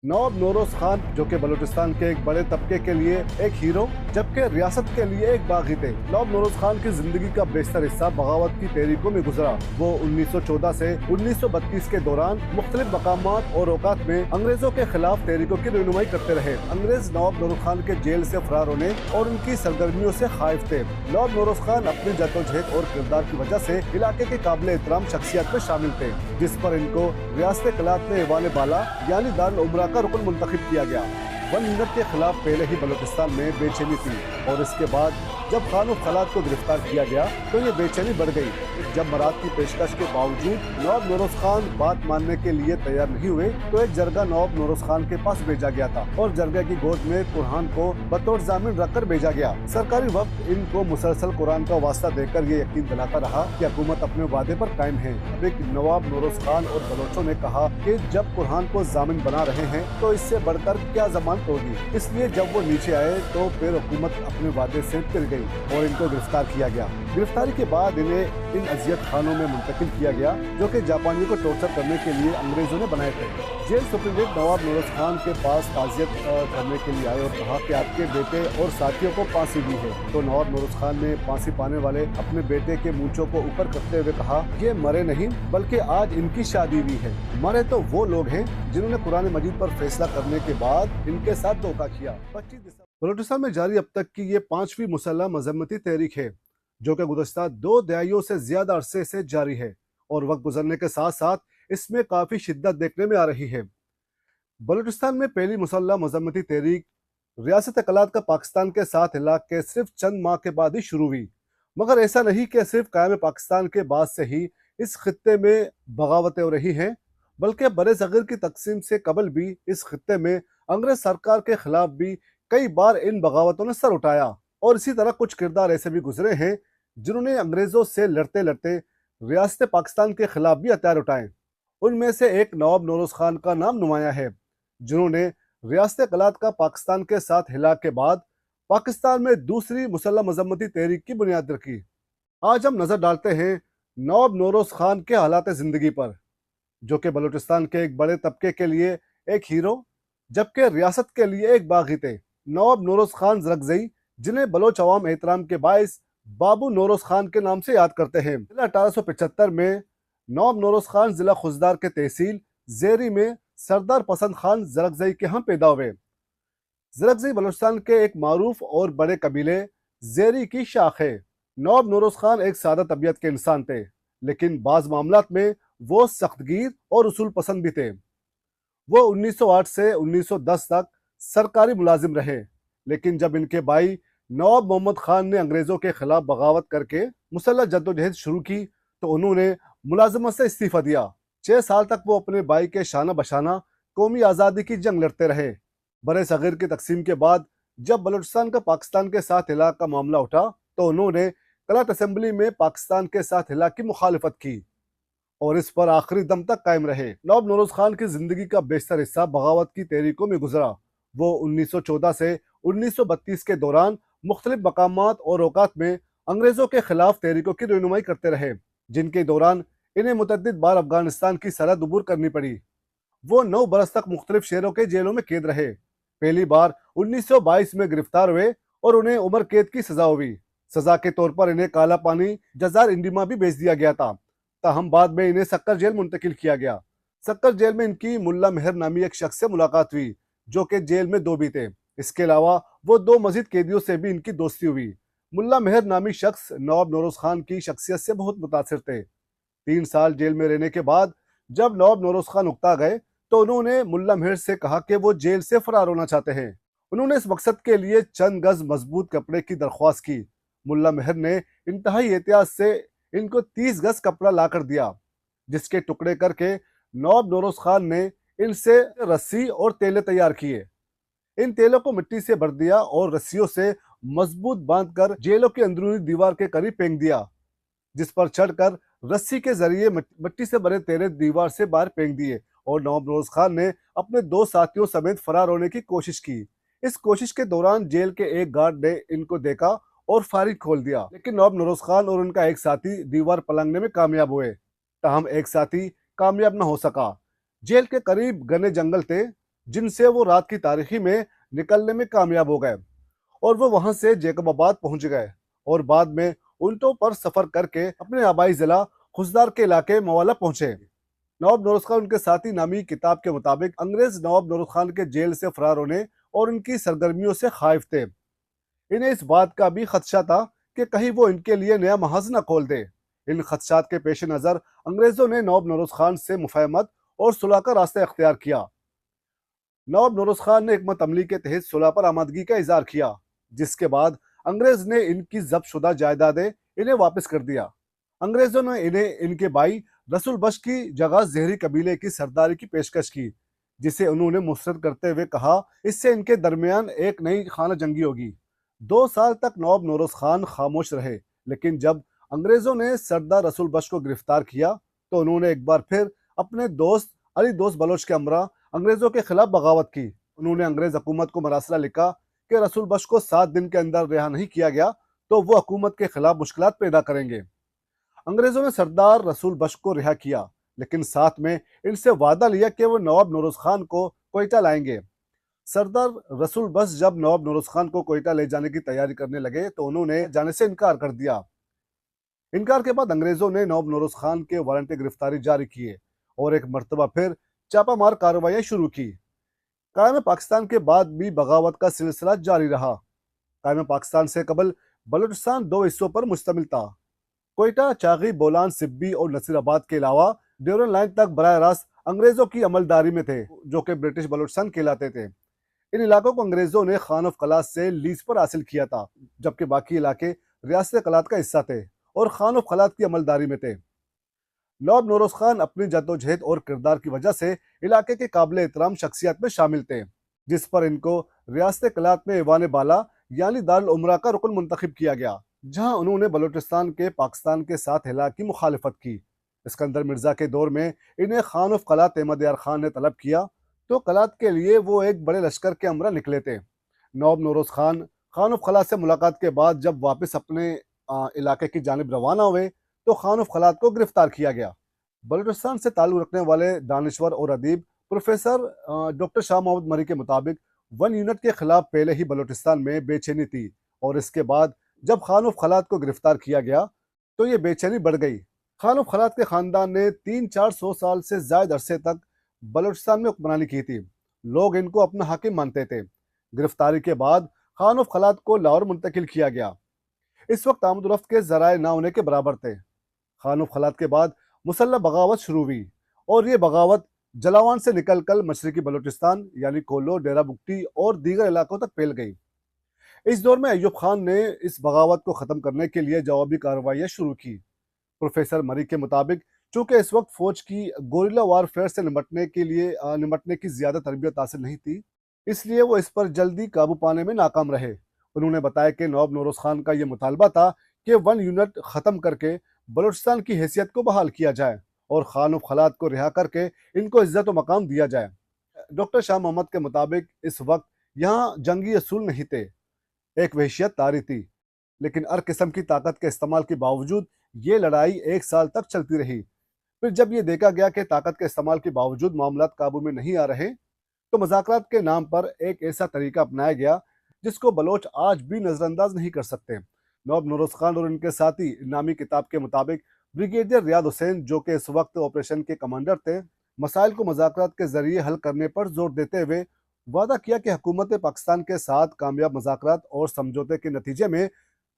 नवाब नौरोज खान जो कि बलूचिस्तान के एक बड़े तबके के लिए एक हीरो जबकि रियासत के लिए एक बागी थे। नवाब नौरोज खान की जिंदगी का बेशतर हिस्सा बगावत की तहरीकों में गुजरा। वो 1914 से 1932 के दौरान मुख्तलिफ मकामात और औकात में अंग्रेजों के खिलाफ तहरीकों की रहनुमाई करते रहे। अंग्रेज नवाब नौरोज खान के जेल से फरार होने और उनकी सरगर्मियों से खाइफ थे। नवाब नौरोज खान अपनी जद्दोजहद और किरदार की वजह से इलाके के काबिल एहतराम शख्सियत में शामिल थे, जिस पर इनको रियासत कलात में ऐवान बाला यानी दारुल उमरा का रुकन मुंतखब किया गया। वन मिनट के खिलाफ पहले ही बलूचिस्तान में बेचैनी थी और इसके बाद जब खान और खलात को गिरफ्तार किया गया तो ये बेचैनी बढ़ गई। जब मराद की पेशकश के बावजूद नवाब नौरोज खान बात मानने के लिए तैयार नहीं हुए तो एक जरगा नवाब नौरोज खान के पास भेजा गया था और जरगा की गोद में कुरान को बतौर जामिन रखकर भेजा गया। सरकारी वक्त इनको मुसलसल कुरान का वास्ता देकर ये यकीन दिलाता रहा कि हुकूमत अपने वादे पर कायम है। लेकिन नवाब नौरोज खान और बलोचों ने कहा कि जब कुरान को जामिन बना रहे हैं तो इससे बढ़कर क्या जमानत होगी। इसलिए जब वो नीचे आए तो फिर हुकूमत अपने वादे से फिर गई और इनको गिरफ्तार किया गया। गिरफ्तारी के बाद इन्हें इन अजियत खानों में मुंतकिल किया गया जो कि जापानियों को टॉर्चर करने के लिए अंग्रेजों ने बनाए थे। जेल सुप्रीडेंट नवाब नौरोज खान के पास ताज़ियत करने के लिए आए और कहा कि आपके बेटे और साथियों को फांसी दी है। तो नवाब नौरोज खान ने फांसी पाने वाले अपने बेटे के मूंछों को ऊपर करते हुए कहा, ये मरे नहीं बल्कि आज इनकी शादी हुई है। मरे तो वो लोग हैं जिन्होंने कुरान मजीद पर फैसला करने के बाद इनके साथ धोखा किया। 25 दिसंबर बलूचिस्तान में जारी अब तक की ये 5वीं मुसल्लह मजम्मती तहरीक है जो कि गुज़श्ता 2 दहाइयों से ज्यादा अरसे से जारी है और वक्त गुजरने के साथ साथ इसमें काफी शिद्दत देखने में आ रही है। बलूचिस्तान में पहली मुसल्लह मजम्मती तहरीक रियासत कलात का पाकिस्तान के साथ हिलाक के सिर्फ चंद माह के बाद ही शुरू हुई, मगर ऐसा नहीं कि सिर्फ कायम पाकिस्तान के बाद से ही इस खित्ते में बगावतें हो रही हैं, बल्कि बड़े सगीर की तकसीम से कबल भी इस खित्ते में अंग्रेज सरकार के खिलाफ भी कई बार इन बगावतों ने सर उठाया। और इसी तरह कुछ किरदार ऐसे भी गुजरे हैं जिन्होंने अंग्रेजों से लड़ते लड़ते रियासत पाकिस्तान के खिलाफ भी हथियार उठाए। उनमें से एक नवाब नौरोज खान का नाम नुमाया है, जिन्होंने रियासत कलात का पाकिस्तान के साथ हिलाक के बाद पाकिस्तान में दूसरी मुसल्लह मजम्मती तहरीक की बुनियाद रखी। आज हम नजर डालते हैं नवाब नौरोज खान के हालात जिंदगी पर, जो कि बलूचिस्तान के एक बड़े तबके के लिए एक हीरो जबकि रियासत के लिए एक बागी थे। नवाब नौरोज खान ज़रगज़ई, जिन्हें बलोच अवाम एहतराम के बाइस बाबू नौरोज खान के नाम से याद करते हैं। 1875 में नवाब नौरोज खान जिला खुजदार के तहसील जेरी में सरदार पसंद खान ज़रगज़ई के यहाँ पैदा हुए। ज़रगज़ई बलूचिस्तान के एक मारूफ और बड़े कबीले जेरी की शाख है। नवाब नौरोज खान एक सादा तबीयत के इंसान थे, लेकिन बाज़ मामलात में वो सख्तगीर और उसूल पसंद भी थे। वो 1908 से 1910 तक सरकारी मुलाजिम रहे, लेकिन जब इनके भाई नवाब मोहम्मद खान ने अंग्रेजों के खिलाफ बगावत करके मुसल्लह जद्दोजहद शुरू की तो उन्होंने मुलाजमत से इस्तीफा दिया। 6 साल तक वो अपने भाई के शाना बशाना कौमी आज़ादी की जंग लड़ते रहे। बड़े सगीर की तकसीम के बाद जब बलूचिस्तान का पाकिस्तान के साथ हिलाक का मामला उठा तो उन्होंने कलात असम्बली में पाकिस्तान के साथ हिलाक की मुखालिफत की और इस पर आखिरी दम तक कायम रहे। नवाब नौरोज खान की जिंदगी का बेशतर हिस्सा बगावत की तहरीकों में गुजरा। वो 1914 से 1932 के दौरान मुख्तलिफ मकामात और औकात में अंग्रेजों के खिलाफ तहरीकों की रहनुमाई करते रहे, जिनके दौरान इन्हें मुतअद्दिद बार अफगानिस्तान की सरहद अबूर करनी पड़ी। वो 9 बरस तक मुख्तलिफ शहरों के जेलों में कैद रहे। पहली बार 1922 में गिरफ्तार हुए और उन्हें उम्र कैद की सजा हुई। सजा के तौर पर इन्हें काला पानी जजार इंडिमा भी भेज दिया गया था। ताहम बाद में इन्हें सक्कर जेल मुंतकिल किया गया। सक्कर जेल में इनकी मुल्ला मेहर नामी एक शख्स से मुलाकात हुई जो कि जेल में 2 भी थे। इसके अलावा वो 2 मजीद कैदियों से भी इनकी दोस्ती हुई। मुल्ला मेहर नामी शख्स नवाब नौरोज खान की शख्सियत से बहुत मुतासिर थे। 3 साल जेल में रहने के बाद जब नवाब नौरोज खान उकता गए तो उन्होंने मुल्ला मेहर से कहा कि वो जेल से फरार होना चाहते हैं। उन्होंने इस मकसद के लिए चंद गज मजबूत कपड़े की दरख्वास्त की। मुल्ला मेहर ने इंतहाई एहतियात से इनको 30 गज कपड़ा ला कर दिया, जिसके टुकड़े करके नवाब नौरोज खान ने इनसे रस्सी और तेले तैयार किए। इन तेलों को मिट्टी से भर दिया और रस्सियों से मजबूत बांधकर जेलों की अंदरूनी दीवार के करीब फेंक दिया, जिस पर चढ़कर रस्सी के जरिए मिट्टी से भरे तेले दीवार से बाहर फेंक दिए और नवाब नौरोज खान ने अपने 2 साथियों समेत फरार होने की कोशिश की। इस कोशिश के दौरान जेल के एक गार्ड ने इनको देखा और फायरिंग खोल दिया, लेकिन नवाब नौरोज खान और उनका एक साथी दीवार पलंगने में कामयाब हुए। ताहम एक साथी कामयाब न हो सका। जेल के करीब घने जंगल थे, جن سے وہ رات کی تاریخی میں نکلنے میں کامیاب ہو گئے اور وہ وہاں سے جیکب آباد پہنچ گئے اور بعد میں اونٹوں پر سفر کر کے اپنے آبائی ضلع خزدار کے علاقے موالا پہنچے۔ نواب نوروز خان ان کے ساتھی نامی کتاب کے مطابق انگریز نواب نوروز خان کے جیل سے فرار ہونے اور ان کی سرگرمیوں سے خائف تھے۔ انہیں اس بات کا بھی خدشہ تھا کہ کہیں وہ ان کے لیے نیا محاذ نہ کھول دے۔ ان خدشات کے پیش نظر انگریزوں نے نواب نوروز خان سے مفاہمت اور صلح کا راستہ اختیار کیا۔ نواب نوروز خان نے حکمت عملی کے تحت صلح پر آمادگی کا اظہار کیا، جس کے بعد انگریز نے ان کی ضبط شدہ جائیدادیں انہیں واپس کر دیا۔ انگریزوں نے انہیں ان کے بھائی رسول بخش کی جگہ زہری قبیلے کی سرداری کی پیشکش کی، جسے انہوں نے مسترد کرتے ہوئے کہا اس سے ان کے درمیان ایک نئی خانہ جنگی ہوگی۔ 2 سال تک نواب نوروز خان خاموش رہے، لیکن جب انگریزوں نے سردار رسول بخش کو گرفتار کیا تو انہوں نے ایک بار پھر اپنے دوست علی دوست بلوچ کے ہمراہ انگریزوں کے خلاف بغاوت کی۔ انہوں نے انگریز حکومت کو مراسلہ لکھا کہ رسول بخش کو 7 دن کے اندر رہا نہیں کیا گیا تو وہ حکومت کے خلاف مشکلات پیدا کریں گے۔ انگریزوں نے سردار رسول بخش کو رہا کیا، لیکن ساتھ میں ان سے وعدہ لیا کہ وہ نواب نوروز خان کو کوئٹہ لائیں گے۔ سردار رسول بخش جب نواب نوروز خان کو کوئٹہ لے جانے کی تیاری کرنے لگے تو انہوں نے جانے سے انکار کر دیا۔ انکار کے بعد انگریزوں نے نواب نوروز خان کے وارنٹ گرفتاری جاری کیے اور ایک مرتبہ پھر چاپہ مار کارروائیاں شروع کی۔ قائم پاکستان کے بعد بھی بغاوت کا سلسلہ جاری رہا۔ قائم پاکستان سے قبل بلوچستان 2 حصوں پر مشتمل تھا۔ کوئٹہ، چاغی، بولان، سبی اور نصیر آباد کے علاوہ ڈیورن لائن تک براہ راست انگریزوں کی عملداری میں تھے، جو کہ برٹش بلوچستان کہلاتے تھے۔ ان علاقوں کو انگریزوں نے خان آف قلات سے لیز پر حاصل کیا تھا، جبکہ باقی علاقے ریاست قلات کا حصہ تھے اور خان آف قلات کی عملداری میں تھے۔ نواب نوروز خان اپنی جدوجہد اور کردار کی وجہ سے علاقے کے قابل احترام شخصیات میں شامل تھے، جس پر ان کو ریاست قلات میں ایوان بالا یعنی دارالعمرہ کا رکن منتخب کیا گیا، جہاں انہوں نے بلوچستان کے پاکستان کے ساتھ ہلاک کی مخالفت کی۔ اسکندر مرزا کے دور میں انہیں خان آف قلات احمد یار خان نے طلب کیا تو قلات کے لیے وہ ایک بڑے لشکر کے ہمراہ نکلے تھے۔ نواب نوروز خان خان آف قلات سے ملاقات کے بعد جب واپس اپنے علاقے کی جانب روانہ ہوئے تو خان آف قلات کو گرفتار کیا گیا۔ بلوچستان سے تعلق رکھنے والے دانشور اور ادیب پروفیسر ڈاکٹر شاہ محمد مری کے مطابق 1 یونٹ کے خلاف پہلے ہی بلوچستان میں بے چینی تھی، اور اس کے بعد جب خان آف قلات کو گرفتار کیا گیا تو یہ بے چینی بڑھ گئی۔ خان آف قلات کے خاندان نے 300-400 سال سے زائد عرصے تک بلوچستان میں حکمرانی کی تھی۔ لوگ ان کو اپنا حاکم مانتے تھے۔ گرفتاری کے بعد خان آف قلات کو لاہور منتقل کیا گیا۔ اس وقت آمد و رفت کے ذرائع نہ ہونے کے برابر تھے۔ خان آف قلات کے بعد مسلح بغاوت شروع ہوئی اور یہ بغاوت جلاوان سے نکل کر مشرقی بلوچستان یعنی کولو، ڈیرہ بگٹی اور دیگر علاقوں تک پھیل گئی۔ اس دور میں ایوب خان نے اس بغاوت کو ختم کرنے کے لیے جوابی کارروائیاں شروع کی۔ پروفیسر مری کے مطابق چونکہ اس وقت فوج کی گوریلا وارفیئر سے نمٹنے کی زیادہ تربیت حاصل نہیں تھی، اس لیے وہ اس پر جلدی قابو پانے میں ناکام رہے۔ انہوں نے بتایا کہ نواب نوروز خان کا یہ مطالبہ تھا کہ 1 یونٹ ختم کر کے بلوچستان کی حیثیت کو بحال کیا جائے اور خان آف قلات کو رہا کر کے ان کو عزت و مقام دیا جائے۔ ڈاکٹر شاہ محمد کے مطابق اس وقت یہاں جنگی اصول نہیں تھے، ایک وحشیت طاری تھی، لیکن ہر قسم کی طاقت کے استعمال کے باوجود یہ لڑائی 1 سال تک چلتی رہی۔ پھر جب یہ دیکھا گیا کہ طاقت کے استعمال کے باوجود معاملات قابو میں نہیں آ رہے تو مذاکرات کے نام پر ایک ایسا طریقہ اپنایا گیا جس کو بلوچ آج بھی نظر انداز نہیں کر سکتے۔ نواب نوروز خان اور ان کے ساتھی نامی کتاب کے مطابق بریگیڈیئر ریاض حسین، جو کہ اس وقت آپریشن کے کمانڈر تھے، مسائل کو مذاکرات کے ذریعے حل کرنے پر زور دیتے ہوئے وعدہ کیا کہ حکومت پاکستان کے ساتھ کامیاب مذاکرات اور سمجھوتے کے نتیجے میں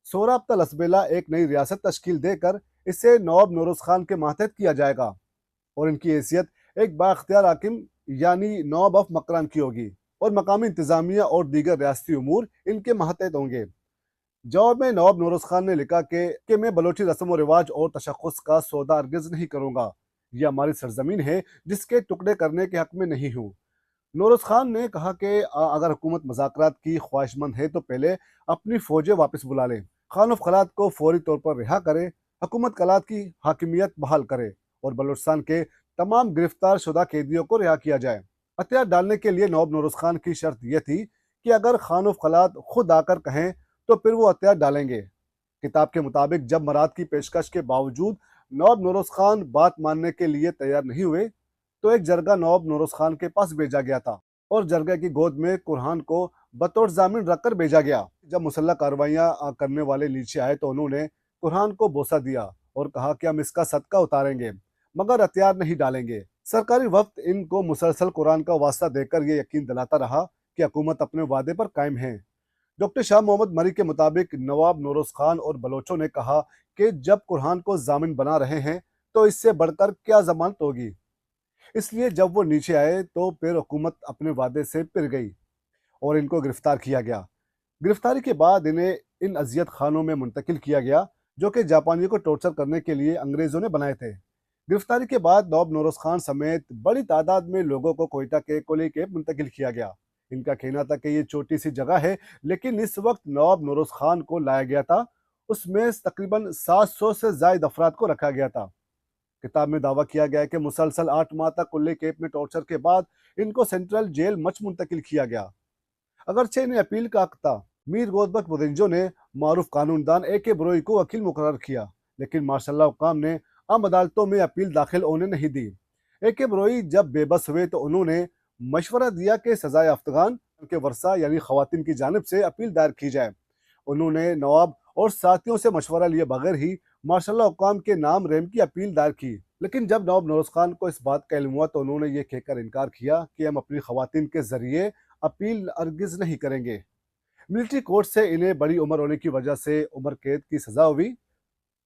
سورابطہ لسبیلا ایک نئی ریاست تشکیل دے کر اسے نواب نوروز خان کے ماتحت کیا جائے گا اور ان کی حیثیت ایک بااختیار حاکم یعنی نواب آف مکران کی ہوگی اور مقامی انتظامیہ اور دیگر ریاستی امور ان کے ماتحت ہوں گے۔ جواب میں نواب نوروز خان نے لکھا کہ میں بلوچی رسم و رواج اور تشخص کا سودا ہرگز نہیں کروں گا، یہ ہماری سرزمین ہے جس کے ٹکڑے کرنے کے حق میں نہیں ہوں۔ نوروز خان نے کہا کہ اگر حکومت مذاکرات کی خواہش مند ہے تو پہلے اپنی فوجیں واپس بلا لے، خان آف قلات کو فوری طور پر رہا کرے، حکومت قلات کی حاکمیت بحال کرے اور بلوچستان کے تمام گرفتار شدہ قیدیوں کو رہا کیا جائے۔ ہتھیار ڈالنے کے لیے نواب نوروز خان کی شرط یہ تھی کہ اگر خان آف قلات خود آ کر کہیں تو پھر وہ ہتھیار ڈالیں گے۔ کتاب کے مطابق جب مراد کی پیشکش کے باوجود نواب نوروز خان بات ماننے کے لیے تیار نہیں ہوئے تو ایک جرگہ نواب نوروز خان کے پاس بھیجا گیا تھا और जरगा की गोद में कुरान को बतौर जामिन रखकर भेजा गया। जब मुसल्लह कार्रवाइयाँ करने वाले नीचे आए तो उन्होंने कुरान को बोसा दिया और कहा कि हम इसका सदका उतारेंगे मगर हथियार नहीं डालेंगे। सरकारी वक्त इनको मुसलसल कुरान का वास्ता देकर ये यकीन दिलाता रहा कि हुकूमत अपने वादे पर कायम है। डॉक्टर शाह मोहम्मद मरी के मुताबिक नवाब नौरोज खान और बलोचों ने कहा कि जब कुरान को जामिन बना रहे हैं तो इससे बढ़कर क्या जमानत होगी। इसलिए जब वो नीचे आए तो फिर हुकूमत अपने वादे से पिर गई और इनको गिरफ्तार किया गया। गिरफ्तारी के बाद इन्हें इन अजियत खानों में मुंतकिल किया गया जो कि जापानियों को टॉर्चर करने के लिए अंग्रेजों ने बनाए थे। गिरफ्तारी के बाद नवाब नौरोज खान समेत बड़ी तादाद में लोगों को कोयटा के कोली कैंप मुंतकिल किया गया। इनका कहना था कि ये छोटी सी जगह है, लेकिन इस वक्त नवाब नौरोज खान को लाया गया था उसमें तकरीबन 700 से ज्यादा अफराद को रखा गया था। किताब में दावा किया गया है कि मुसलसल 8 माह तक कुल्ले कैंप में टॉर्चर के बाद इनको सेंट्रल जेल मच मुंतकिल किया गया। अगरचे इन्हें अपील का हक था। मीर गोदबक बुदिंजो ने मारूफ कानूनदान AK बरोई को वकील मुकर्रर किया, लेकिन मार्शल हुकाम ने आम अदालतों में अपील दाखिल होने नहीं दी। AK बरोई जब बेबस हुए तो उन्होंने मशवरा दिया कि सजाए अफ्तान के वर्षा यानी खवातीन की जानिब से अपील दायर की जाए। उन्होंने नवाब और साथियों से मशवरा लिए बगैर ही मार्शल हुकाम के नाम रेम की अपील दायर की, लेकिन जब नवाब नौरोज खान को इस बात का इल्म हुआ तो उन्होंने ये कहकर इनकार किया कि हम अपनी खवातीन के जरिए अपील अर्गिज नहीं करेंगे। मिलिट्री कोर्ट से इन्हें बड़ी उम्र होने की वजह से उम्र कैद की सजा हुई,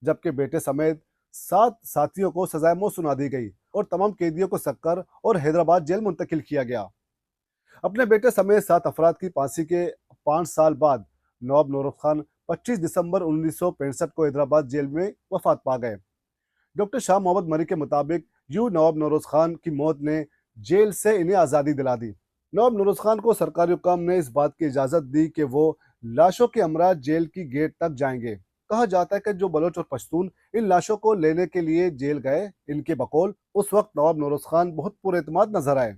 जबकि बेटे समेत 7 साथियों को सजाए मौत सुना दी गई और तमाम कैदियों को सक्कर और हैदराबाद जेल मुंतकिल किया गया। अपने बेटे समेत 7 अफराद की फांसी के 5 साल बाद नवाब नौरोज खान 25 दिसंबर 1965 को हैदराबाद जेल में वफात पा गए। डॉक्टर शाह मोहम्मद मरी के मुताबिक यूं नवाब नौरोज खान की मौत ने जेल से इन्हें आज़ादी दिला दी। नवाब नौरोज खान को सरकारी हुकाम ने इस बात की इजाज़त दी कि वो लाशों के हमरा जेल की गेट तक जाएंगे। कहा जाता है कि जो बलोच और पश्तून इन लाशों को लेने के लिए जेल गए, इनके बकौल उस वक्त नवाब नौरोज खान बहुत पुरएतमाद नजर आए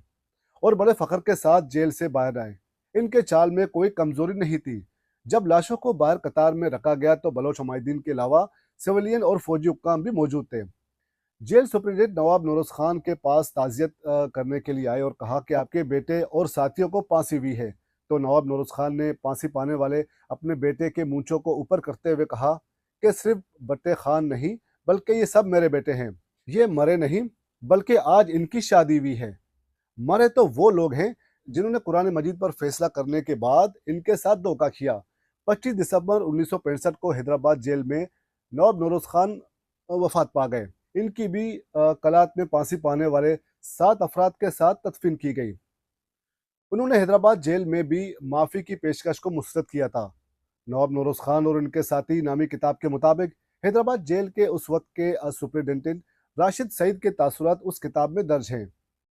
और बड़े फख्र के साथ जेल से बाहर आए। इनके चाल में कोई कमजोरी नहीं थी। जब लाशों को बाहर कतार में रखा गया तो बलोच हमायदीन के अलावा सिविलियन और फौजी हुक्काम भी मौजूद थे। जेल सुप्रिंटेंडेंट नवाब नौरोज खान के पास ताज़ियत करने के लिए आए और कहा कि आपके बेटे और साथियों को फांसी हुई है। तो नवाब नौरोज खान ने फांसी पाने वाले अपने बेटे के मूंछों को ऊपर करते हुए कहा कि सिर्फ बट्टे खान नहीं बल्कि ये सब मेरे बेटे हैं। ये मरे नहीं बल्कि आज इनकी शादी हुई है। मरे तो वो लोग हैं जिन्होंने कुरान मजीद पर फैसला करने के बाद इनके साथ धोखा किया। 25 दिसंबर 1965 को हैदराबाद जेल में नवाब नौरोज खान वफात पा गए। इनकी भी कलात में फांसी पाने वाले 7 अफराद के साथ तदफीन की गई। उन्होंने हैदराबाद जेल में भी माफ़ी की पेशकश को मुस्तरद किया था। नवाब नौरोज खान और उनके साथी नामी किताब के मुताबिक हैदराबाद जेल के उस वक्त के सुप्रिंटेंडेंट राशिद सईद के तासुरात उस किताब में दर्ज हैं।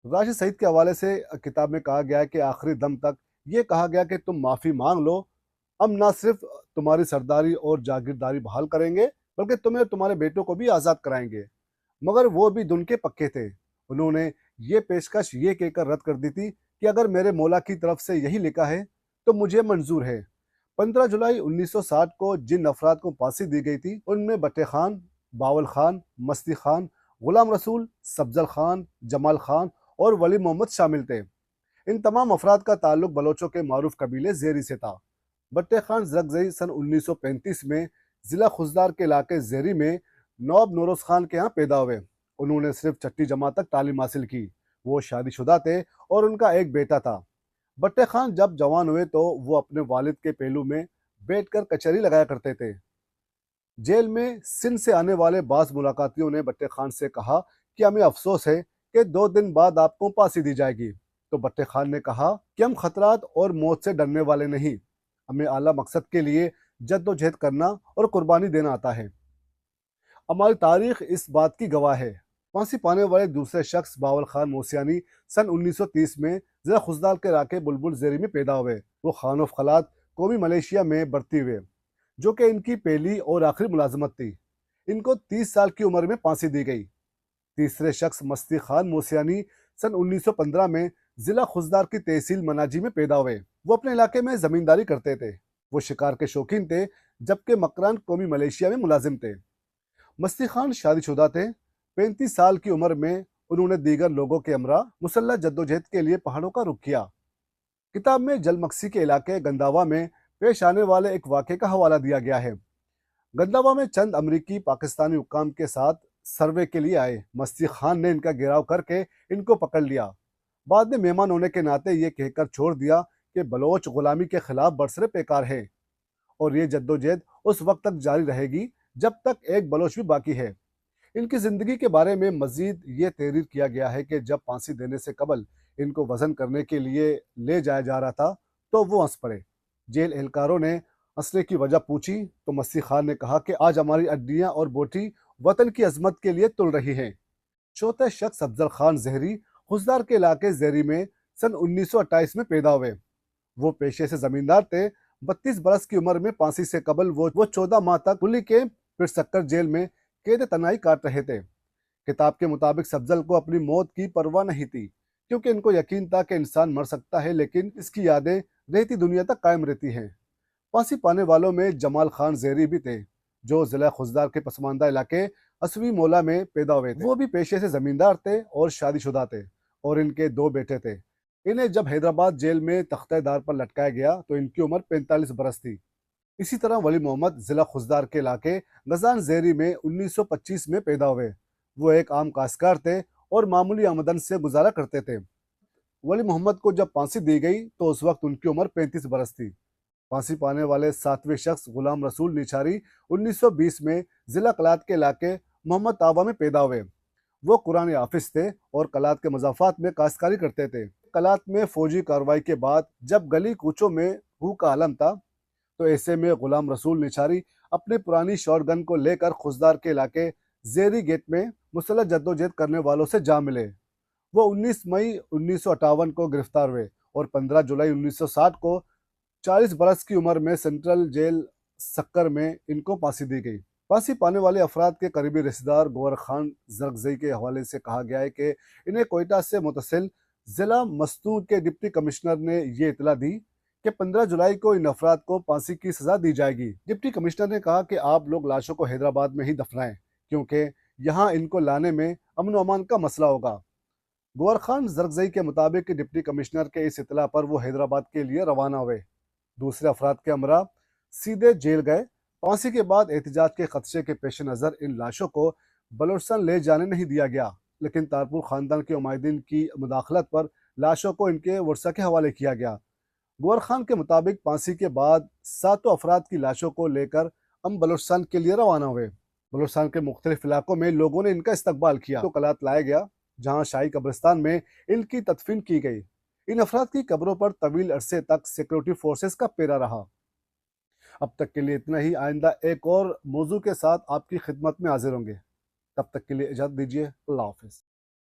राशिद सईद के हवाले से किताब में कहा गया है कि आखिरी दम तक ये कहा गया कि तुम माफ़ी मांग लो, हम ना सिर्फ तुम्हारी सरदारी और जागीरदारी बहाल करेंगे बल्कि तुम्हें और तुम्हारे बेटों को भी आज़ाद कराएंगे। मगर वो भी दुन के पक्के थे। उन्होंने ये पेशकश ये कहकर रद्द कर दी थी कि अगर मेरे मौला की तरफ से यही लिखा है तो मुझे मंजूर है। 15 जुलाई 1960 को जिन अफराद को फांसी दी गई थी उनमें बट्टे खान, बावल खान, मस्ती खान, गुलाम रसूल, सफजल खान, जमाल खान और वली मोहम्मद शामिल थे। इन तमाम अफराद का ताल्लुक बलोचों के मारूफ कबीले ज़ेरी से था। बट्टे खान ज़रगज़ई सन 1935 में ज़िला खुजदार के इलाके ज़ेरी में नवाब नौरोज खान के यहाँ पैदा हुए। उन्होंने सिर्फ छठी जमात तक तालीम हासिल की। वो शादीशुदा थे और उनका एक बेटा था। बट्टे खान जब जवान हुए तो वो अपने वालिद के पहलू में बैठकर कचहरी लगाया करते थे। जेल में सिंध से आने वाले बाज़ मुलाकातियों ने बट्टे खान से कहा कि हमें अफसोस है कि 2 दिन बाद आपको फांसी दी जाएगी। तो बट्टे खान ने कहा कि हम खतरात और मौत से डरने वाले नहीं, हमें आला मकसद के लिए जद्दोजहद करना और कुर्बानी देना आता है। हमारी तारीख इस बात की गवाह है। फांसी पाने वाले दूसरे शख्स बावल खान मोसियानी सन 1930 में ज़िला खुजदार के इलाके बुलबुल ज़ेरी में पैदा हुए। वो खानोफ खलात कौमी मलेशिया में बढ़ती हुए, जो कि इनकी पहली और आखिरी मुलाजमत थी। इनको 30 साल की उम्र में फांसी दी गई। तीसरे शख्स मस्ती खान मोसियानी सन 1915 में ज़िला खुजदार की तहसील मनाजी में पैदा हुए। वो अपने इलाके में ज़मींदारी करते थे। वो शिकार के शौकीन थे, जबकि मकरान कौमी मलेशिया में मुलाजिम थे। मस्ती खान शादीशुदा थे। 35 साल की उम्र में उन्होंने दीगर लोगों के हमरा मुसल्लह जद्दोजहद के लिए पहाड़ों का रुख किया। کتاب میں جلمکسی کے علاقے گنداوا میں پیش آنے والے ایک واقعے کا حوالہ دیا گیا ہے۔ گنداوا میں چند امریکی پاکستانی حکام کے ساتھ سروے کے لیے آئے مستی خان نے ان کا گھیراؤ کر کے ان کو پکڑ لیا۔ بعد میں مہمان ہونے کے ناطے یہ کہہ کر چھوڑ دیا کہ بلوچ غلامی کے خلاف برسر پیکار ہے اور یہ جدوجہد اس وقت تک جاری رہے گی جب تک ایک بلوچ بھی باقی ہے۔ ان کی زندگی کے بارے میں مزید یہ تحریر کیا گیا ہے کہ جب پھانسی دینے سے قبل ان کو وزن کرنے کے لیے لے جایا جا رہا تھا تو وہ ہنس پڑے۔ جیل اہلکاروں نے ہنسنے کی وجہ پوچھی تو مستی خان نے کہا کہ آج ہماری ہڈیاں اور بوٹی وطن کی عظمت کے لیے تل رہی ہیں۔ چوتھے شخص افضل خان زہری خضدار کے علاقے زہری میں سن 1928 میں پیدا ہوئے۔ وہ پیشے سے زمیندار تھے۔ 32 برس کی عمر میں پھانسی سے قبل وہ 14 ماہ تک کلی کے پرسکر جیل میں قید تنہائی کاٹ رہے تھے۔ کتاب کے مطابق افضل کو اپنی موت کی پرواہ نہیں تھی کیونکہ ان کو یقین تھا کہ انسان مر سکتا ہے لیکن اس کی یادیں رہتی دنیا تک قائم رہتی ہیں۔ پھانسی پانے والوں میں جمال خان زہری بھی تھے جو ضلع خضدار کے پسماندہ علاقے اسوی مولا میں پیدا ہوئے تھے۔ وہ بھی پیشے سے زمیندار تھے اور شادی شدہ تھے اور ان کے 2 بیٹے تھے۔ انہیں جب حیدرآباد جیل میں تختہ دار پر لٹکایا گیا تو ان کی عمر 45 برس تھی۔ اسی طرح ولی محمد ضلع خضدار کے علاقے غزان زہری میں 1925 میں پیدا ہوئے۔ وہ ایک عام کاشتکار تھے اور معمولی آمدن سے گزارا کرتے تھے۔ ولی محمد کو جب پھانسی دی گئی تو اس وقت ان کی عمر 35 برس تھی۔ پھانسی پانے والے 7ویں شخص غلام رسول نیچاری 1920 میں ضلع کلات کے علاقے محمد طابہ میں پیدا ہوئے۔ وہ قرآن حافظ تھے اور کلات کے مضافات میں کاشتکاری کرتے تھے۔ کلات میں فوجی کارروائی کے بعد جب گلی کوچوں میں ہو کا عالم تھا تو ایسے میں غلام رسول نیچاری اپنے پرانی شاٹ گن کو لے کر خضدار کے علاقے زیری گیٹ میں مسلح جدوجہد کرنے والوں سے جا ملے۔ وہ 19 مئی 1958 کو گرفتار ہوئے اور 15 جولائی 1960 کو 40 برس کی عمر میں سینٹرل جیل سکر میں ان کو پھانسی دی گئی۔ پھانسی پانے والے افراد کے قریبی رشتہ دار گور خان زرگزئی کے حوالے سے کہا گیا ہے کہ انہیں کوئٹہ سے متصل ضلع مستون کے ڈپٹی کمشنر نے یہ اطلاع دی کہ 15 جولائی کو ان افراد کو پھانسی کی سزا دی جائے گی۔ ڈپٹی کمشنر نے کہا کہ آپ لوگ لاشوں کو حیدرآباد میں ہی دفنائیں کیونکہ یہاں ان کو لانے میں امن و امان کا مسئلہ ہوگا۔ گور خان زرگزئی کے مطابق ڈپٹی کمشنر کے اس اطلاع پر وہ حیدرآباد کے لیے روانہ ہوئے۔ دوسرے افراد کے ہمراہ سیدھے جیل گئے۔ پھانسی کے بعد احتجاج کے خدشے کے پیش نظر ان لاشوں کو بلوچستان لے جانے نہیں دیا گیا، لیکن تارپور خاندان کے عمائدین کی مداخلت پر لاشوں کو ان کے ورثاء کے حوالے کیا گیا۔ گور خان کے مطابق پھانسی کے بعد 7 افراد کی لاشوں کو لے کر ہم بلوچستان کے لیے روانہ ہوئے۔ بلوچستان کے مختلف علاقوں میں لوگوں نے ان کا استقبال کیا تو کلات لایا گیا جہاں شاہی قبرستان میں ان کی تدفین کی گئی۔ ان افراد کی قبروں پر طویل عرصے تک سیکورٹی فورسز کا پہرا رہا۔ اب تک کے لیے اتنا ہی۔ آئندہ ایک اور موضوع کے ساتھ آپ کی خدمت میں حاضر ہوں گے۔ تب تک کے لیے اجازت دیجیے۔ اللہ حافظ۔